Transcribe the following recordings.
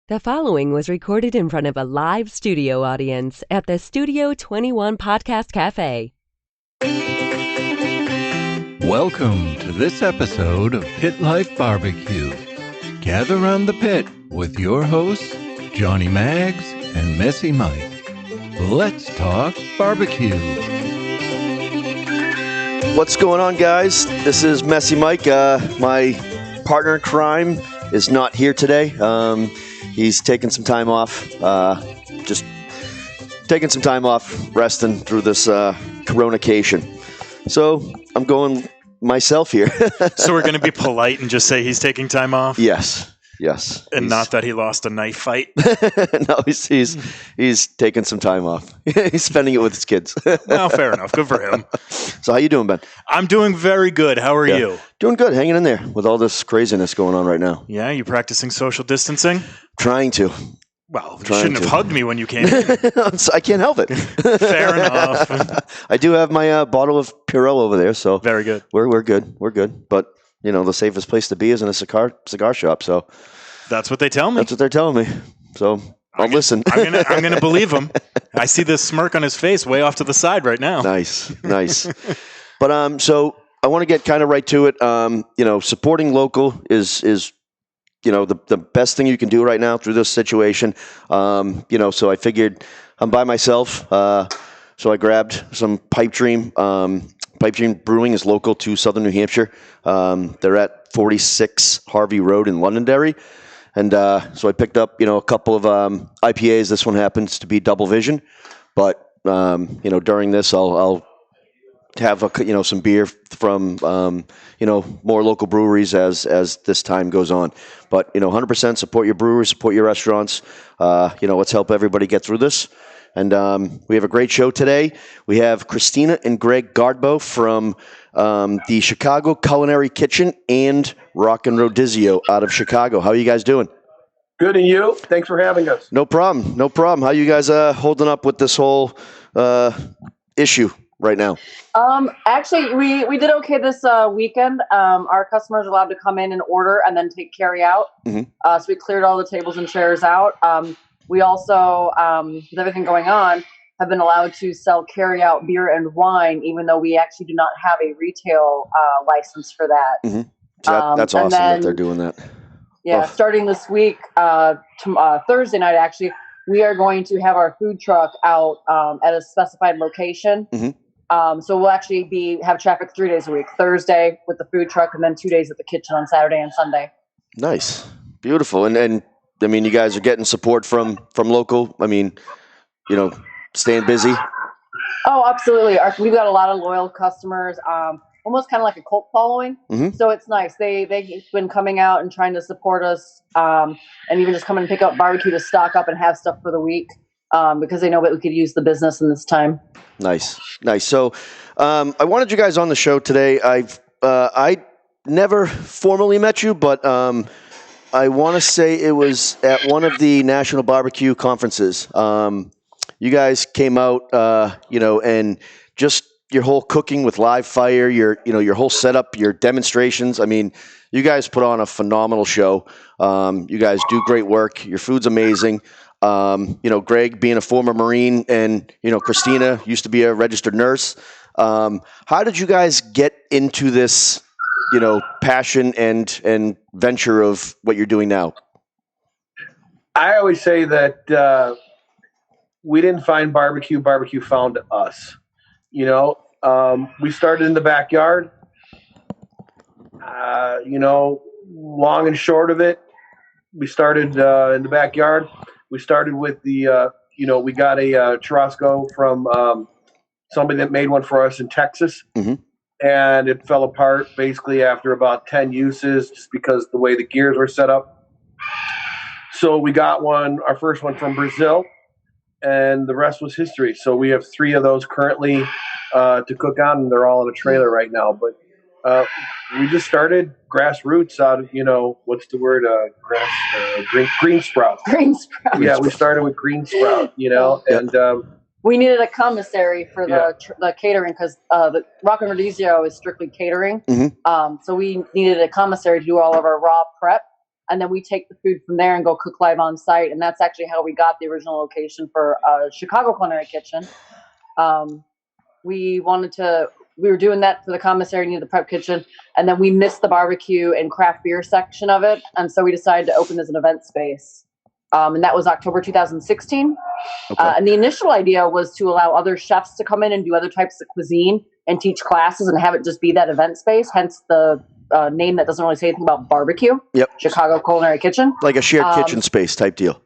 The following was recorded in front of a live studio audience at the Studio 21 Podcast Café. Welcome to this episode of Pit Life BBQ. Gather around the pit with your hosts, Johnny Maggs and Messy Mike. Let's talk barbecue. What's going on, guys? This is Messy Mike. My partner in crime is not here today. He's taking some time off, just taking some time off, resting through this coronacation. So I'm going myself here. So we're going to be polite and just say he's taking time off? Yes. And not that he lost a knife fight? No, he's taking some time off. He's spending it with his kids. Well, fair enough. Good for him. So how you doing, Ben? I'm doing very good. How are you? Doing good. Hanging in there with all this craziness going on right now. Yeah, you practicing social distancing? Trying to. Well, you shouldn't have hugged me when you came in. I can't help it. Fair enough. I do have my bottle of Purell over there, so very good. We're good. We're good. But you know, the safest place to be is in a cigar shop. So that's what they tell me. That's what they're telling me. So I'll listen. I'm gonna believe him. I see this smirk on his face way off to the side right now. Nice. But so I want to get kind of right to it. You know, supporting local is you know the best thing you can do right now through this situation. You know, so I figured I'm by myself. So I grabbed some Pipe Dream. Pipe Dream Brewing is local to Southern New Hampshire. They're at 46 Harvey Road in Londonderry. And so I picked up, you know, a couple of IPAs. This one happens to be Double Vision. But, you know, during this, I'll have, some beer from, you know, more local breweries as this time goes on. But, you know, 100% support your breweries, support your restaurants. You know, let's help everybody get through this. And we have a great show today. We have Kristina and Greg Gaardbo from the Chicago Culinary Kitchen and Rockin Rodizio out of Chicago. How are you guys doing? Good, and you? Thanks for having us. No problem. How are you guys holding up with this whole issue right now? Actually, we did okay this weekend. Our customers are allowed to come in and order and then take carry out. Mm-hmm. So we cleared all the tables and chairs out. We also, with everything going on, have been allowed to sell carry-out beer and wine, even though we actually do not have a retail license for that. Mm-hmm. So that's awesome that they're doing that. Yeah, starting this week, Thursday night, actually, we are going to have our food truck out at a specified location. Mm-hmm. So we'll actually have traffic 3 days a week, Thursday with the food truck, and then 2 days at the kitchen on Saturday and Sunday. Nice. Beautiful. And I mean, you guys are getting support from local. I mean, you know, staying busy. Oh, absolutely. We've got a lot of loyal customers, almost kind of like a cult following. Mm-hmm. So it's nice. They've been coming out and trying to support us, and even just come and pick up barbecue to stock up and have stuff for the week, because they know that we could use the business in this time. Nice. So I wanted you guys on the show today. I never formally met you, but I want to say it was at one of the national barbecue conferences. You guys came out, you know, and just your whole cooking with live fire, your whole setup, your demonstrations. I mean, you guys put on a phenomenal show. You guys do great work. Your food's amazing. You know, Greg being a former Marine, and you know, Kristina used to be a registered nurse. How did you guys get into this, you know, passion and venture of what you're doing now? I always say that we didn't find barbecue found us. You know, we started in the backyard. You know, long and short of it, we started in the backyard. We started with the, you know, we got a churrasco from somebody that made one for us in Texas. Mm-hmm. And it fell apart basically after about 10 uses, just because the way the gears were set up. So we got our first one from Brazil, and the rest was history. So we have 3 of those currently to cook on, and they're all in a trailer right now. But we just started grassroots out of, you know, what's the word? Green sprout. Green sprout. Yeah, we started with green sprout, you know, and we needed a commissary for the catering, because the Rockin Rodizio is strictly catering. Mm-hmm. So we needed a commissary to do all of our raw prep. and then we take the food from there and go cook live on site. And that's actually how we got the original location for Chicago Culinary Kitchen. We were doing that for the commissary near the prep kitchen, and then we missed the barbecue and craft beer section of it. And so we decided to open as an event space. And that was October 2016. Okay. And the initial idea was to allow other chefs to come in and do other types of cuisine and teach classes and have it just be that event space, hence the name that doesn't really say anything about barbecue. Yep. Chicago Culinary Kitchen. Like a shared kitchen space type deal.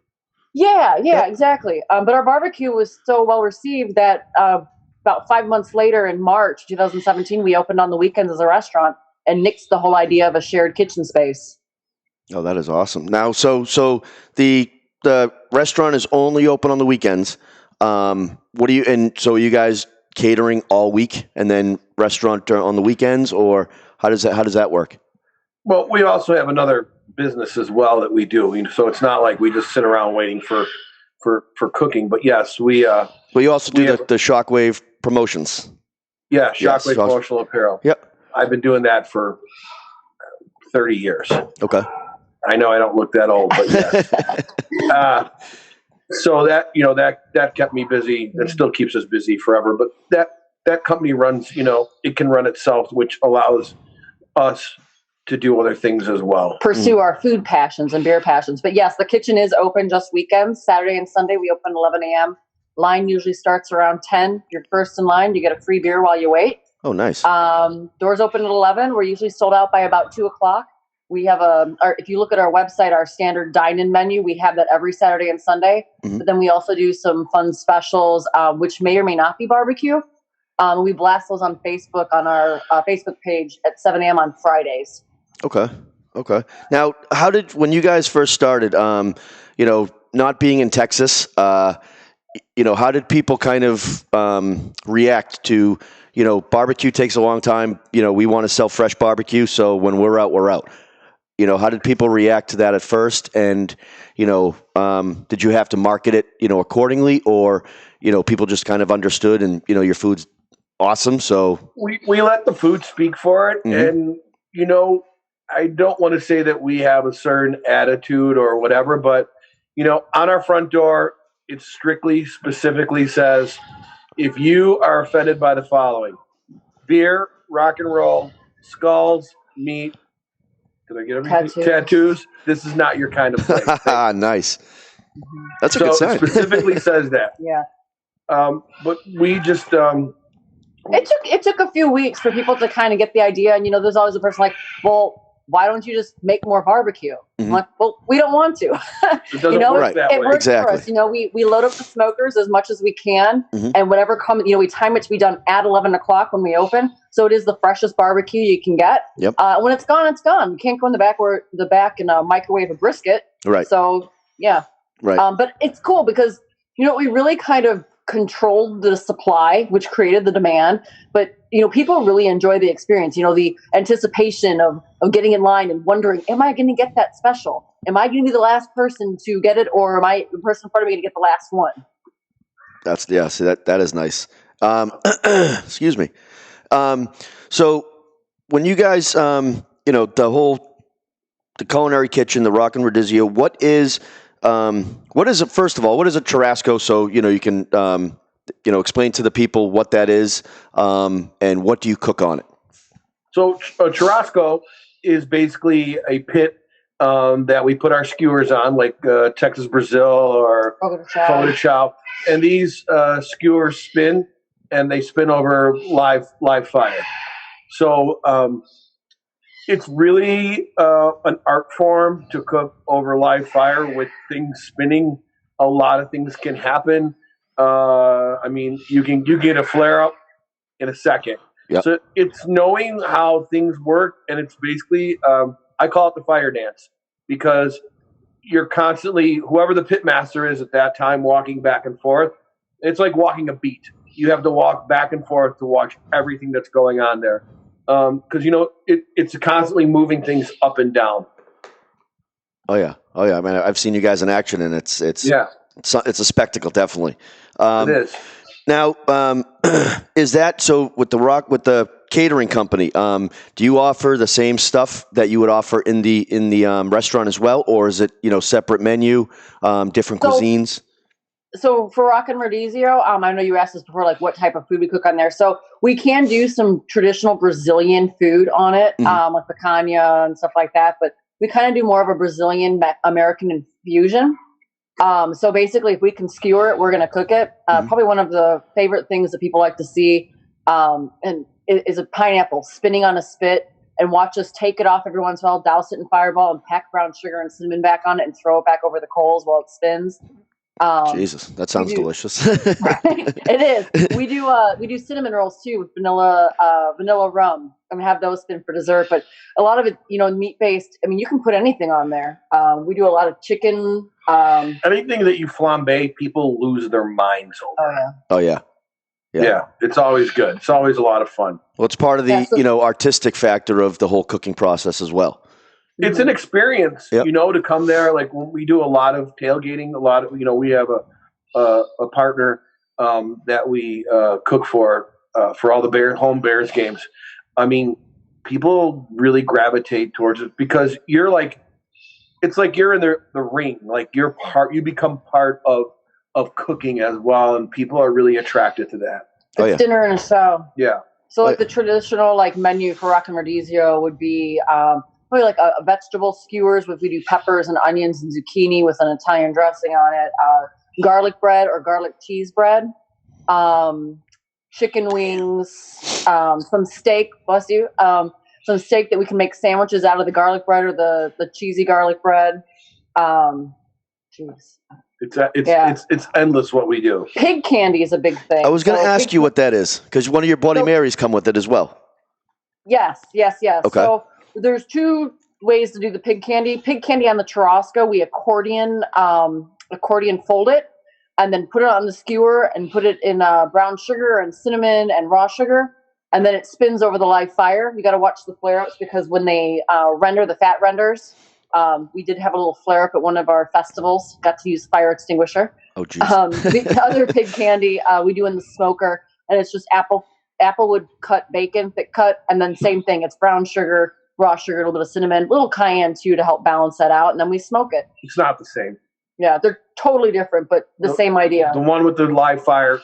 Yeah, exactly. But our barbecue was so well received that about 5 months later in March 2017, we opened on the weekends as a restaurant and nixed the whole idea of a shared kitchen space. Oh, that is awesome. Now, so the restaurant is only open on the weekends. So you guys catering all week and then restaurant on the weekends, or how does that work? Well, we also have another business as well that we do. So it's not like we just sit around waiting for cooking. But yes, we. Well, you also do the Shockwave promotions. Yeah, Shockwave promotional apparel. Yep. I've been doing that for 30 years. Okay. I know I don't look that old, but yes. So that kept me busy. That still keeps us busy forever. But that company runs, it can run itself, which allows us to do other things as well. Pursue our food passions and beer passions. But yes, the kitchen is open just weekends. Saturday and Sunday, we open 11 a.m. Line usually starts around 10. You're first in line. You get a free beer while you wait. Oh, nice. Doors open at 11. We're usually sold out by about 2 o'clock. We have if you look at our website, our standard dine-in menu, we have that every Saturday and Sunday. Mm-hmm. But then we also do some fun specials, which may or may not be barbecue. We blast those on Facebook on our Facebook page at 7 a.m. on Fridays. Okay. Now, when you guys first started, not being in Texas, how did people kind of react to, barbecue takes a long time. We want to sell fresh barbecue. So when we're out, we're out. How did people react to that at first? And, did you have to market it, accordingly, or, people just kind of understood and, your food's awesome. So we let the food speak for it. Mm-hmm. And, I don't want to say that we have a certain attitude or whatever, but, on our front door, it specifically says, if you are offended by the following: beer, rock and roll, skulls, meat, did I get everything? Tattoos. This is not your kind of place. Nice. That's a good sign. It specifically says that. Yeah. But we just. It took a few weeks for people to kind of get the idea, and there's always a person like, well, why don't you just make more barbecue? Mm-hmm. I'm like, well, we don't want to. It doesn't work that way. It works exactly. for us. We load up the smokers as much as we can, mm-hmm. and whatever comes, we time it to be done at 11 o'clock when we open. So it is the freshest barbecue you can get. Yep. When it's gone, it's gone. You can't go in the back and microwave a brisket. Right. So yeah. Right. But it's cool because we really kind of controlled the supply, which created the demand. But people really enjoy the experience. The anticipation of getting in line and wondering, am I going to get that special? Am I going to be the last person to get it, or am I the person in front of me going to get the last one? See, that is nice. Excuse me. So when you guys, the culinary kitchen, the Rockin Rodizio, what is it? First of all, what is a churrasco? So, you can, explain to the people what that is, and what do you cook on it? So a churrasco is basically a pit, that we put our skewers on, like, Texas Brazil or fogo de chao. And these, skewers spin, and they spin over live fire. So, it's really an art form to cook over live fire with things spinning. A lot of things can happen. You can get a flare up in a second. Yep. So it's knowing how things work, and it's basically I call it the fire dance, because you're constantly, whoever the pit master is at that time, walking back and forth. It's like walking a beat. You have to walk back and forth to watch everything that's going on there. Because it's constantly moving things up and down. Oh yeah. I mean, I've seen you guys in action, and it's a spectacle, definitely. It is. Now, is that so with the catering company. Do you offer the same stuff that you would offer in the restaurant as well, or is it separate menu, different cuisines? So for Rockin Rodizio, I know you asked us before, like what type of food we cook on there. So we can do some traditional Brazilian food on it, like picanha and stuff like that. But we kind of do more of a Brazilian American infusion. So basically, if we can skewer it, we're going to cook it. Probably one of the favorite things that people like to see and is a pineapple spinning on a spit, and watch us take it off every once in a while, douse it in Fireball, and pack brown sugar and cinnamon back on it, and throw it back over the coals while it spins. Jesus, that sounds delicious. It is. We do cinnamon rolls too with vanilla rum. I'm gonna have those spin for dessert, but a lot of it, meat based. I mean, you can put anything on there. We do a lot of chicken. Anything that you flambe, people lose their minds over. Oh yeah. Yeah, it's always good. It's always a lot of fun. Well, it's part of the artistic factor of the whole cooking process as well. It's an experience, to come there. Like when we do a lot of tailgating, we have a partner that we cook for all the home Bears games. I mean, people really gravitate towards it because it's like you're in the ring. Like you become part of cooking as well, and people are really attracted to that. It's dinner and a show. Yeah. So the traditional menu for Rockin Rodizio would be probably like a vegetable skewers. We do peppers and onions and zucchini with an Italian dressing on it. Garlic bread or garlic cheese bread. Chicken wings. Some steak. Bless you. Some steak that we can make sandwiches out of the garlic bread or the cheesy garlic bread. Jeez. It's endless what we do. Pig candy is a big thing. I was going to ask you what that is because one of your Bloody Marys come with it as well. Yes. Okay. So there's two ways to do the pig candy. Pig candy on the churrasco, we accordion fold it and then put it on the skewer and put it in brown sugar and cinnamon and raw sugar. And then it spins over the live fire. You got to watch the flare-ups because when they render, the fat renders, we did have a little flare-up at one of our festivals. Got to use fire extinguisher. Oh, geez. The other pig candy we do in the smoker, and it's just applewood cut bacon, thick cut, and then same thing. It's brown sugar, raw sugar, a little bit of cinnamon, little cayenne too to help balance that out, and then we smoke it. It's not the same. Yeah, they're totally different, but the same idea. The one with the live fire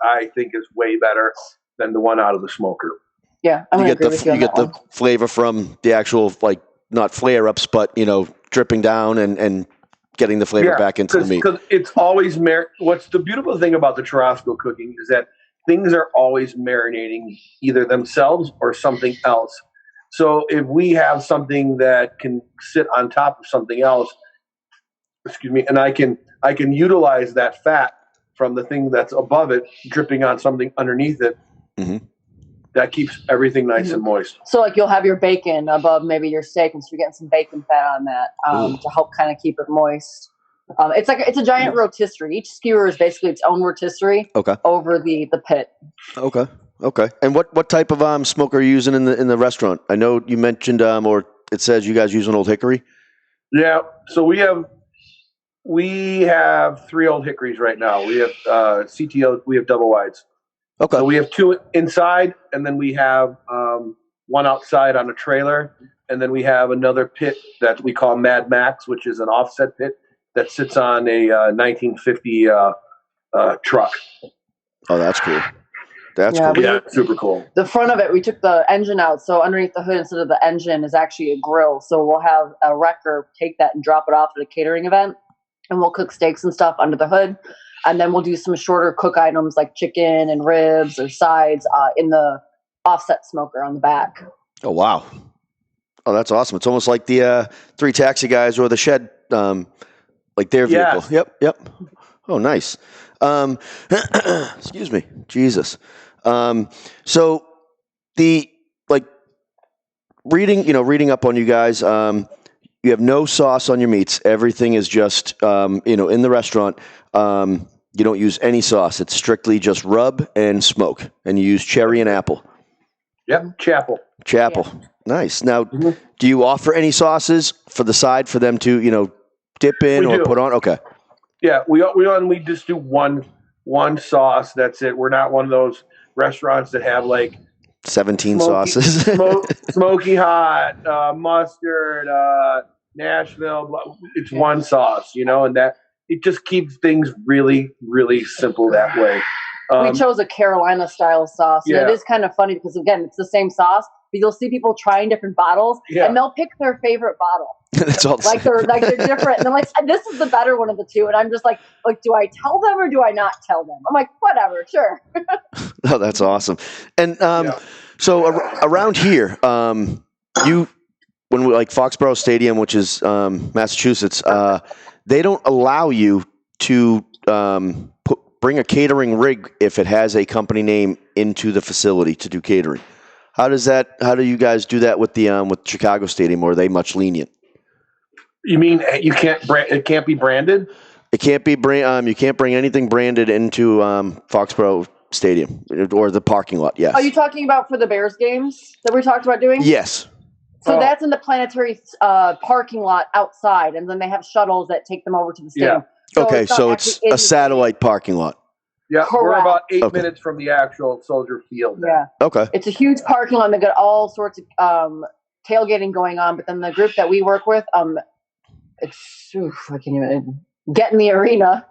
I think, is way better than the one out of the smoker. Yeah, you get the flavor from the actual, not flare-ups, but, dripping down and getting the flavor back into the meat. Because it's always what's the beautiful thing about the churrasco cooking is that things are always marinating either themselves or something else. So if we have something that can sit on top of something else, and I can utilize that fat from the thing that's above it, dripping on something underneath it, that keeps everything nice and moist. So you'll have your bacon above maybe your steak, and so you're getting some bacon fat on that to help kind of keep it moist. It's a giant rotisserie. Each skewer is basically its own rotisserie over the pit. Okay. And what type of smoke are you using in the restaurant? I know you mentioned or it says you guys use an Old Hickory. Yeah. So we have 3 Old Hickories right now. We have CTO. We have double wides. Okay. So we have 2 inside, and then we have one outside on a trailer, and then we have another pit that we call Mad Max, which is an offset pit that sits on a 1950 truck. Oh, that's cool. That's cool. Yeah, super cool. The front of it, we took the engine out, so underneath the hood, instead of the engine, is actually a grill. So we'll have a wrecker take that and drop it off at a catering event, and we'll cook steaks and stuff under the hood. And then we'll do some shorter cook items like chicken and ribs or sides in the offset smoker on the back. Oh, wow. Oh, that's awesome. It's almost like the 3 Taxi Guys or the Shed, like their vehicle. Yes. Yep. Oh, nice. Excuse me. Jesus. So the, reading up on you guys, you have no sauce on your meats. Everything is just, in the restaurant. You don't use any sauce. It's strictly just rub and smoke. And you use cherry and apple. Yep, chapel. Yeah. Nice. Now, do you offer any sauces for the side for them to, dip in or put on? Okay. Yeah, we just do one sauce. That's it. We're not one of those restaurants that have 17 sauces. Smoky hot, mustard, Nashville. It's one sauce, and that it just keeps things really, really simple that way. We chose a Carolina style sauce. And it is kind of funny because, again, it's the same sauce, but you'll see people trying different bottles and they'll pick their favorite bottle. It's all like they're different. And they're like, this is the better one of the two. And I'm just like, do I tell them or do I not tell them? I'm like, whatever, sure. Oh, that's awesome. And so around here, when we like Foxborough Stadium, which is Massachusetts, they don't allow you to bring a catering rig if it has a company name into the facility to do catering. How do you guys do that with the with Chicago Stadium, or are they much lenient? You mean you can't it can't be branded? It can't be you can't bring anything branded into Foxborough Stadium or the parking lot. Yes. Are you talking about for the Bears games that we talked about doing? Yes. So that's in the Planetary parking lot outside, and then they have shuttles that take them over to the stadium. Yeah. So it's a satellite parking lot. Yeah, we're about 8 minutes from the actual Soldier Field. Yeah. Okay. It's a huge parking lot. They got all sorts of tailgating going on, but then the group that we work with, I can't even get in the arena.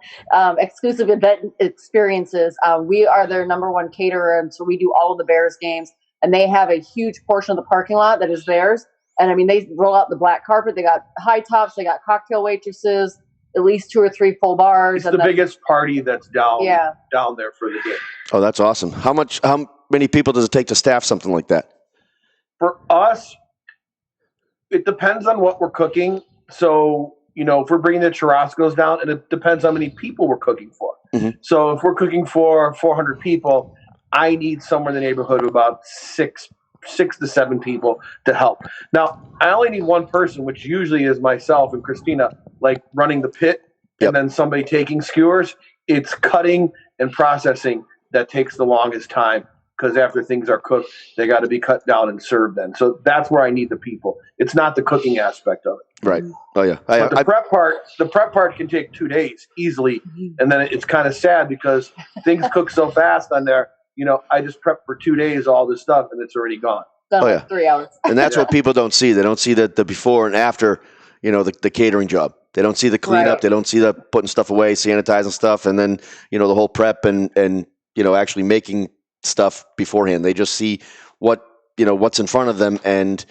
Exclusive event experiences. We are their number one caterer, and so we do all of the Bears games. And they have a huge portion of the parking lot that is theirs. And I mean, they roll out the black carpet. They got high tops. They got cocktail waitresses. At least 2 or 3 full bars. It's the biggest party that's down there for the game. Oh, that's awesome. How many people does it take to staff something like that? For us, it depends on what we're cooking. So, if we're bringing the churrascos down, and it depends how many people we're cooking for. Mm-hmm. So if we're cooking for 400 people, I need somewhere in the neighborhood of about 6 to 7 people to help. Now, I only need one person, which usually is myself and Kristina, like running the pit, and then somebody taking skewers. It's cutting and processing that takes the longest time, because after things are cooked, they got to be cut down and served then. So that's where I need the people. It's not the cooking aspect of it. Right. Oh, yeah. But the prep part can take 2 days easily, and then it's kind of sad because things cook so fast on there. I just prep for 2 days all this stuff, and it's already gone. Done 3 hours. And that's what people don't see. They don't see the before and after, the catering job. They don't see the cleanup. Right. They don't see the putting stuff away, sanitizing stuff, and then, the whole prep and actually making stuff beforehand. They just see what's in front of them, and,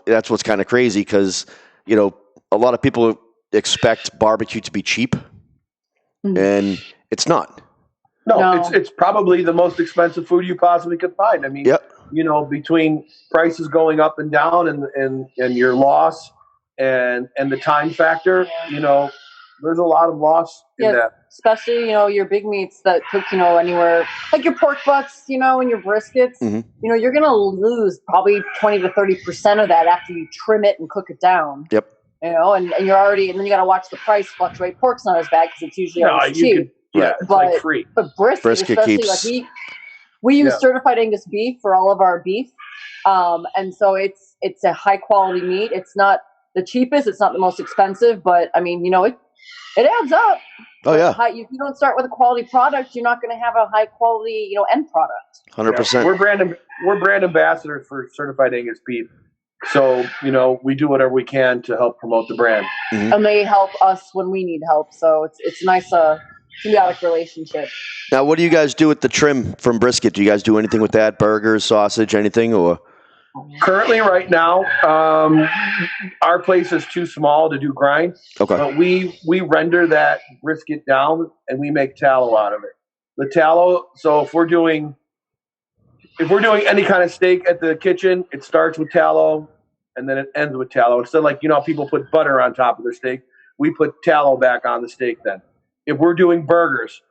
that's what's kind of crazy because, a lot of people expect barbecue to be cheap, and it's not. No, it's probably the most expensive food you possibly could find. I mean, between prices going up and down and your loss and the time factor, there's a lot of loss in that. Especially, your big meats that cook, anywhere like your pork butts, and your briskets, you're going to lose probably 20 to 30% of that after you trim it and cook it down. Yep. And you're already, and then you got to watch the price fluctuate. Pork's not as bad because it's usually always cheap. It's like free. But brisket especially, keeps. Like we use certified Angus beef for all of our beef, and so it's a high quality meat. It's not the cheapest, it's not the most expensive, but I mean, it adds up. Oh yeah. If you don't start with a quality product, you're not going to have a high quality, end product. 100%. We're brand ambassadors for certified Angus beef. So, we do whatever we can to help promote the brand. Mm-hmm. And they help us when we need help. So it's nice symbiotic relationship. Now, what do you guys do with the trim from brisket? Do you guys do anything with that? Burgers, sausage, anything? Or currently, right now, our place is too small to do grind. Okay. But we render that brisket down and we make tallow out of it. The tallow. So if we're doing any kind of steak at the kitchen, it starts with tallow and then it ends with tallow. Instead of like people put butter on top of their steak, we put tallow back on the steak then. If we're doing burgers,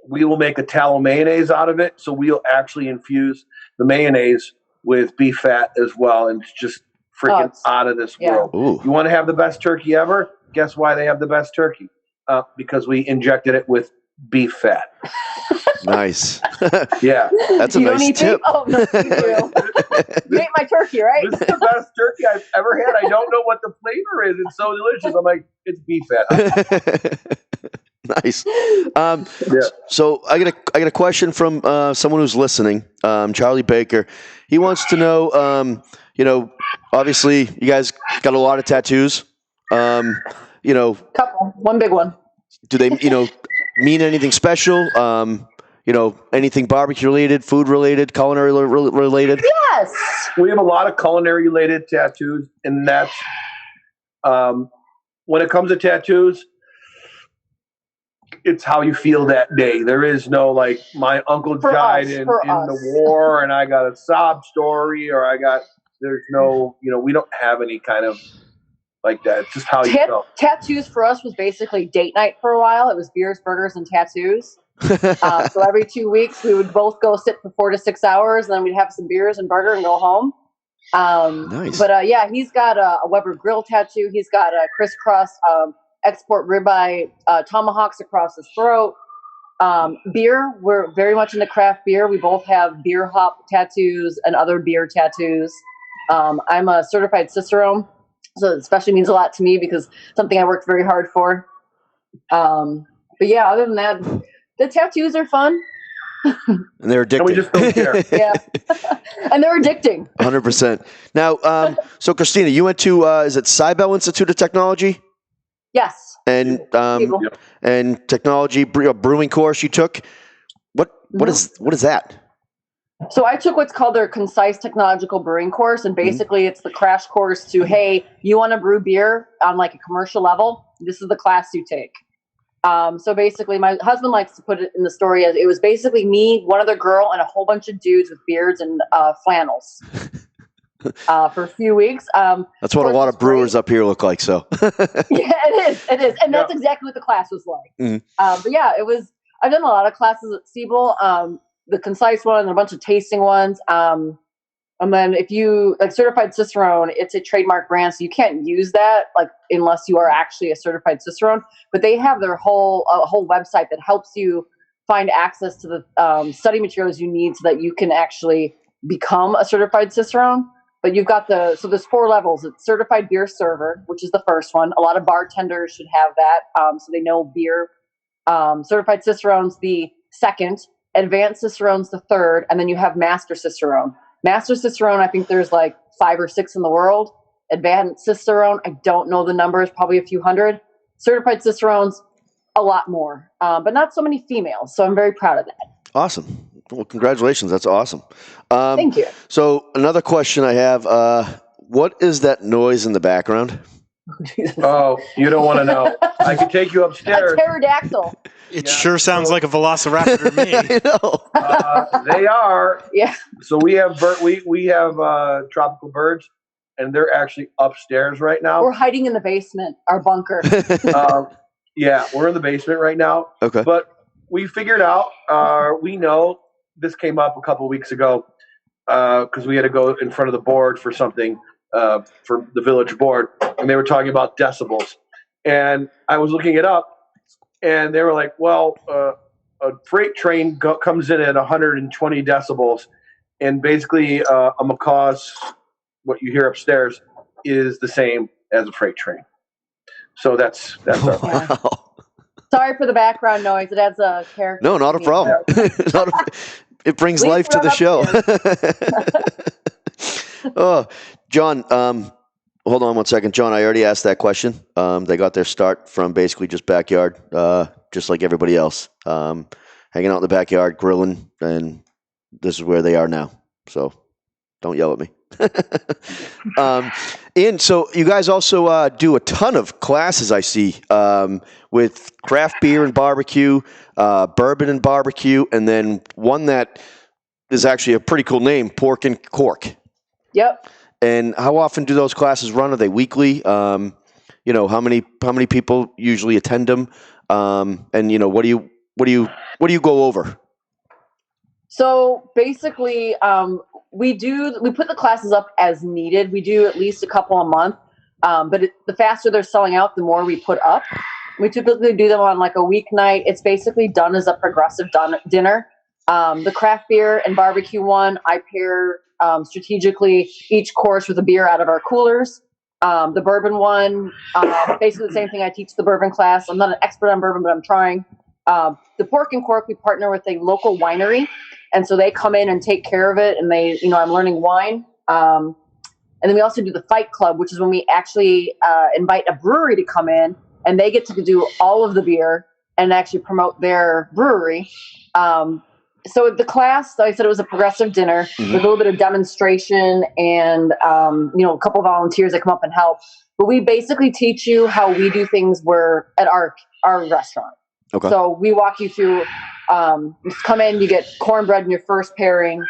we will make a tallow mayonnaise out of it. So we'll actually infuse the mayonnaise with beef fat as well. And it's just freaking out of this world. Ooh. You want to have the best turkey ever? Guess why they have the best turkey? Because we injected it with beef fat. Nice. Yeah. That's a nice tip. Oh, no, you ate my turkey, right? This is the best turkey I've ever had. I don't know what the flavor is. It's so delicious. I'm like, it's beef fat. Nice. So I get a question from someone who's listening, Charlie Baker. He wants to know, obviously you guys got a lot of tattoos. Couple, one big one. Do they, mean anything special? Anything barbecue related, food related, culinary related? Yes. We have a lot of culinary related tattoos, and that's when it comes to tattoos, it's how you feel that day. There is no like my uncle died in the war and I got a sob story, or there's no, we don't have any kind of like that. It's just how you feel. Tattoos for us was basically date night for a while. It was beers, burgers, and tattoos. So every 2 weeks we would both go sit for 4 to 6 hours, and then we'd have some beers and burger and go home. Nice. But he's got a Weber grill tattoo. He's got a crisscross export ribeye tomahawks across his throat. Beer, we're very much into craft beer. We both have beer hop tattoos and other beer tattoos. I'm a certified Cicerone, so it especially means a lot to me because it's something I worked very hard for. But yeah, other than that, the tattoos are fun. And they're addicting. And we just don't care. Yeah. And they're addicting. 100%. Now, so Kristina, you went to, is it Cybele Institute of Technology? Yes. And and technology brewing course you took. What is that? So I took what's called their concise technological brewing course, and basically it's the crash course to, hey, you want to brew beer on like a commercial level? This is the class you take. So basically my husband likes to put it in the story as it was basically me, one other girl, and a whole bunch of dudes with beards and flannels for a few weeks. That's what a lot of brewers up here look like. So yeah, it is. And that's exactly what the class was like. But yeah, I've done a lot of classes at Siebel, the concise one and a bunch of tasting ones. And then if you like certified Cicerone, it's a trademark brand, so you can't use that like unless you are actually a certified Cicerone. But they have their whole website that helps you find access to the study materials you need so that you can actually become a certified Cicerone. But you've got so there's 4 levels. It's certified beer server, which is the first one. A lot of bartenders should have that, so they know beer. Certified Cicerone's the second. Advanced Cicerone's the third, and then you have Master Cicerone. Master Cicerone, I think there's like 5 or 6 in the world. Advanced Cicerone, I don't know the numbers, probably a few hundred. Certified Cicerones, a lot more, but not so many females. So I'm very proud of that. Awesome. Well, congratulations. That's awesome. Thank you. So another question I have, what is that noise in the background? Oh, you don't want to know. I could take you upstairs. A pterodactyl. It sure sounds like a velociraptor to me. I know. They are. Yeah. So we have tropical birds, and they're actually upstairs right now. We're hiding in the basement, our bunker. Yeah, we're in the basement right now. Okay. But we figured out, we know this came up a couple weeks ago because we had to go in front of the board for something for the village board, and they were talking about decibels. And I was looking it up, and they were like, well, a freight train comes in at 120 decibels, and basically a macaw's, what you hear upstairs, is the same as a freight train. So that's our Wow. Sorry for the background noise. It adds a character. No, not a problem. It brings life to the show. Oh, John, hold on one second. John, I already asked that question. They got their start from basically just backyard, just like everybody else. Hanging out in the backyard, grilling, and this is where they are now. So don't yell at me. And so you guys also do a ton of classes, I see, with craft beer and barbecue, bourbon and barbecue, and then one that is actually a pretty cool name, Pork and Cork. Yep. And how often do those classes run? Are they weekly? How many people usually attend them? And what do you go over? So basically, we put the classes up as needed. We do at least a couple a month, but the faster they're selling out, the more we put up. We typically do them on like a weeknight. It's basically done as a progressive dinner. The craft beer and barbecue one, I pair strategically each course with a beer out of our coolers. The bourbon one, basically the same thing. I teach the bourbon class. I'm not an expert on bourbon, but I'm trying. The pork and cork, we partner with a local winery. And so they come in and take care of it. And they, I'm learning wine. And then we also do the Fight Club, which is when we actually invite a brewery to come in and they get to do all of the beer and actually promote their brewery. So the class, I said it was a progressive dinner with a little bit of demonstration and, a couple of volunteers that come up and help. But we basically teach you how we do things at our restaurant. Okay. So we walk you through, you come in, you get cornbread in your first pairing,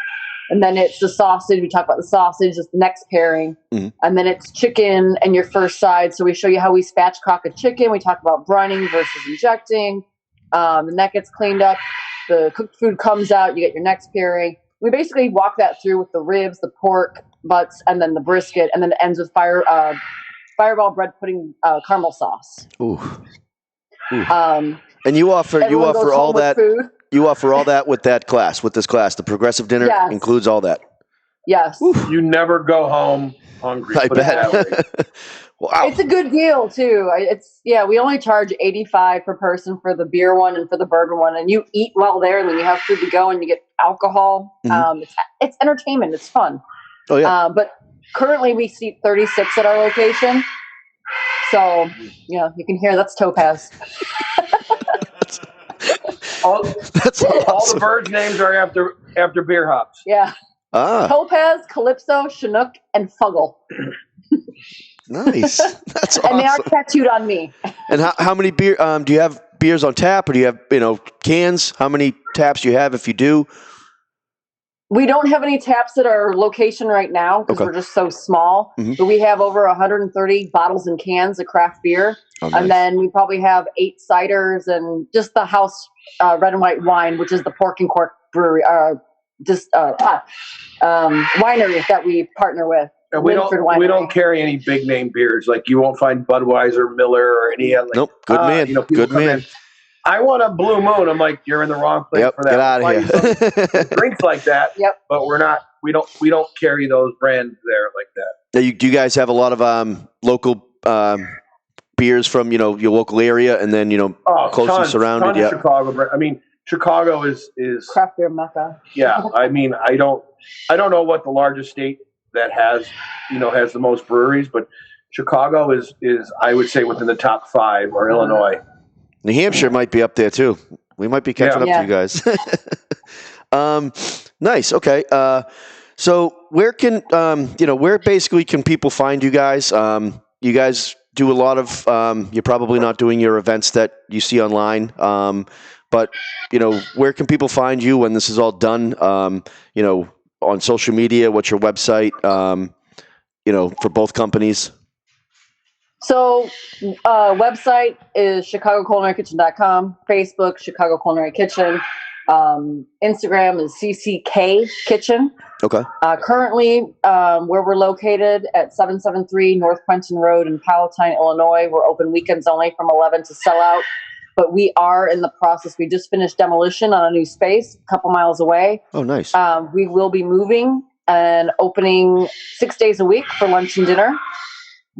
and then it's the sausage. We talk about the sausage, it's the next pairing. And then it's chicken and your first side. So we show you how we spatchcock a chicken. We talk about brining versus injecting. Then that gets cleaned up. The cooked food comes out. You get your next pairing. We basically walk that through with the ribs, the pork butts, and then the brisket, and then it ends with fireball bread pudding caramel sauce. Ooh. And you offer all that. Food. You offer all that with this class. The progressive dinner includes all that. Yes. Ooh. You never go home hungry. I bet. Wow. It's a good deal too. We only charge $85 per person for the beer one and for the bourbon one, and you eat while there, and then you have food to go, and you get alcohol. It's entertainment. It's fun. Oh yeah. But currently we seat 36 at our location, so you can hear that's Topaz. That's awesome. All the birds' names are after beer hops. Yeah. Topaz, Calypso, Chinook, and Fuggle. Nice. That's awesome. And they are tattooed on me. And how many beer? Do you have beers on tap, or do you have cans? How many taps do you have if you do? We don't have any taps at our location right now because we're just so small. But we have over 130 bottles and cans of craft beer. Oh, nice. And then we probably have 8 ciders and just the house red and white wine, which is the Pork and Cork brewery, winery that we partner with. And we don't carry any big name beers. Like you won't find Budweiser, Miller, or any. Nope. Good man. Good man. In, I want a Blue Moon. I'm like, you're in the wrong place for that. Get out of here. Drinks like that. Yep. But we're not. We don't carry those brands there like that. Now, do you guys have a lot of local beers from your local area, and then closely surrounded? Yeah. Chicago. I mean, Chicago is craft beer mecca. Yeah. I mean, I don't know what the largest state that has the most breweries, but Chicago is I would say within the top 5, or Illinois. New Hampshire might be up there too. We might be catching up to you guys. Nice. Okay. So where can where basically can people find you guys? You guys do a lot of. You're probably not doing your events that you see online. But where can people find you when this is all done? On social media, what's your website? For both companies. So, website is ChicagoCulinaryKitchen.com. Facebook, Chicago Culinary Kitchen. Instagram is CCK Kitchen. Okay. Currently, where we're located at 773 North Quentin Road in Palatine, Illinois, we're open weekends only from 11 to sell out. But we are in the process. We just finished demolition on a new space a couple miles away. Oh, nice. We will be moving and opening 6 days a week for lunch and dinner,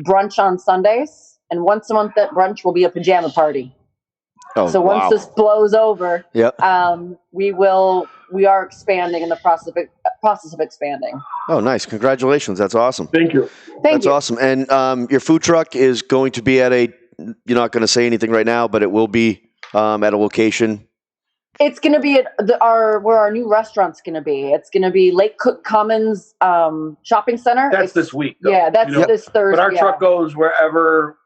brunch on Sundays, and once a month at brunch will be a pajama party. Oh, so once this blows over, we are expanding in the process of expanding. Oh, nice. Congratulations. That's awesome. Thank you. Thank you. That's awesome. And your food truck is going to be at you're not going to say anything right now, but it will be at a location. It's going to be at where our new restaurant's going to be. It's going to be Lake Cook Commons Shopping Center. That's this week, though. Yeah, that's this Thursday. But our truck goes wherever,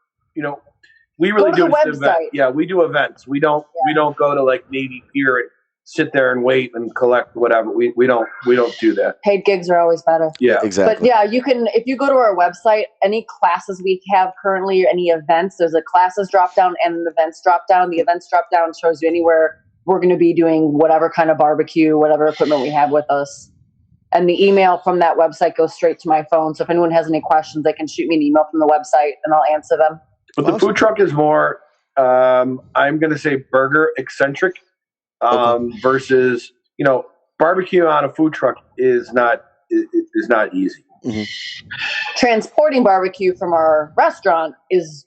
we really do this event. Yeah, we do events. We don't go to like Navy Pier and sit there and wait and collect whatever. We don't do that. Paid gigs are always better. Yeah, exactly. But yeah, you can, if you go to our website, any classes we have currently or any events, there's a classes drop down and an events drop down. The events drop down shows you anywhere we're going to be doing whatever kind of barbecue, whatever equipment we have with us. And the email from that website goes straight to my phone. So if anyone has any questions, they can shoot me an email from the website and I'll answer them. But the food truck is more, I'm going to say burger eccentric versus, barbecue on a food truck is not easy. Transporting barbecue from our restaurant is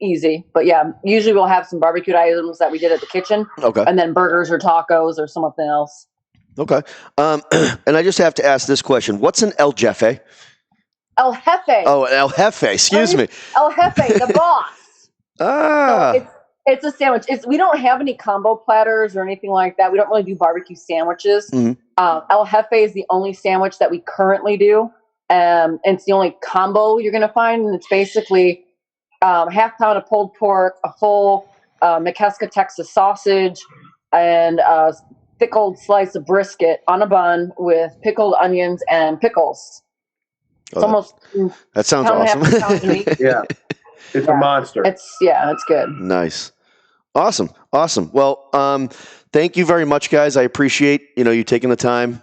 easy, but yeah, usually we'll have some barbecued items that we did at the kitchen. Okay. And then burgers or tacos or something else. Okay. And I just have to ask this question. What's an El Jefe? El Jefe. Oh, El Jefe. Excuse me. El Jefe, the boss. So it's a sandwich. We don't have any combo platters or anything like that. We don't really do barbecue sandwiches. El Jefe is the only sandwich that we currently do. And it's the only combo you're going to find. And it's basically half pound of pulled pork, a full McKeska Texas sausage, and a thick old slice of brisket on a bun with pickled onions and pickles. It's almost that sounds awesome. Yeah. It's a monster. It's good. Nice. Awesome. Well, thank you very much, guys. I appreciate, you taking the time.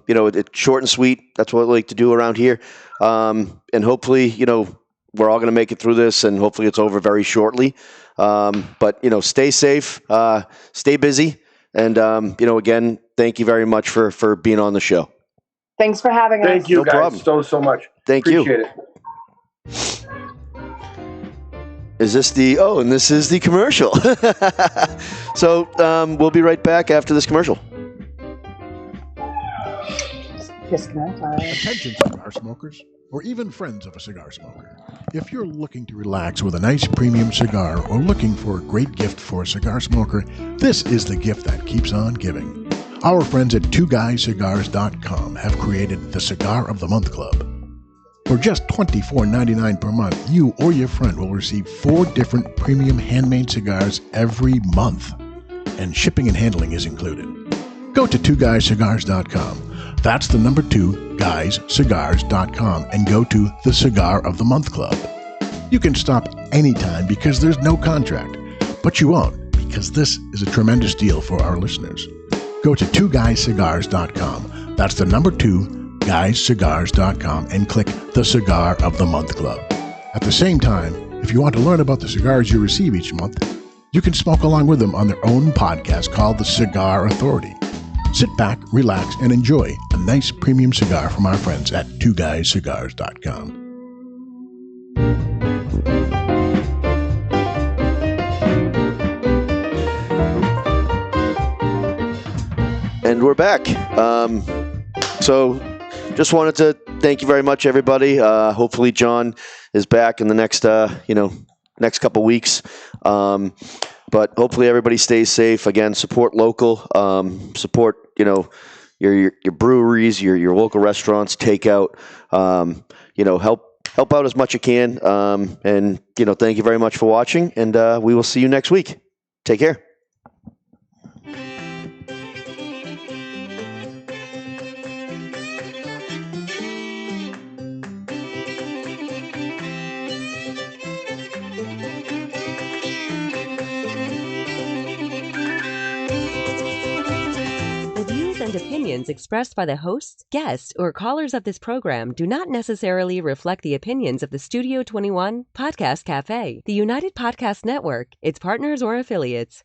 It's short and sweet. That's what I like to do around here. And hopefully, we're all going to make it through this, and hopefully it's over very shortly. But, stay safe, stay busy. And, again, thank you very much for being on the show. Thanks for having us. Thank you, No guys, problem. so much. Thank Appreciate you. it. Is this and this is the commercial. So we'll be right back after this commercial. Attention, cigar smokers, or even friends of a cigar smoker. If you're looking to relax with a nice premium cigar or looking for a great gift for a cigar smoker, this is the gift that keeps on giving. Our friends at twoguyscigars.com have created the Cigar of the Month Club. For just $24.99 per month, you or your friend will receive 4 different premium handmade cigars every month, and shipping and handling is included. Go to twoguyscigars.com. That's the number 2, guyscigars.com, and go to the Cigar of the Month Club. You can stop anytime because there's no contract, but you won't because this is a tremendous deal for our listeners. Go to twoguyscigars.com. That's the number 2, guyscigars.com, and click the Cigar of the Month Club. At the same time, if you want to learn about the cigars you receive each month, you can smoke along with them on their own podcast called The Cigar Authority. Sit back, relax, and enjoy a nice premium cigar from our friends at twoguyscigars.com. And we're back. So just wanted to thank you very much, everybody. Hopefully John is back in the next couple weeks. But hopefully everybody stays safe. Again, support local. Support, your breweries, your local restaurants, takeout. Help out as much as you can. And thank you very much for watching. And we will see you next week. Take care. And opinions expressed by the hosts, guests, or callers of this program do not necessarily reflect the opinions of the Studio 21 Podcast Café, the United Podcast Network, its partners, or affiliates.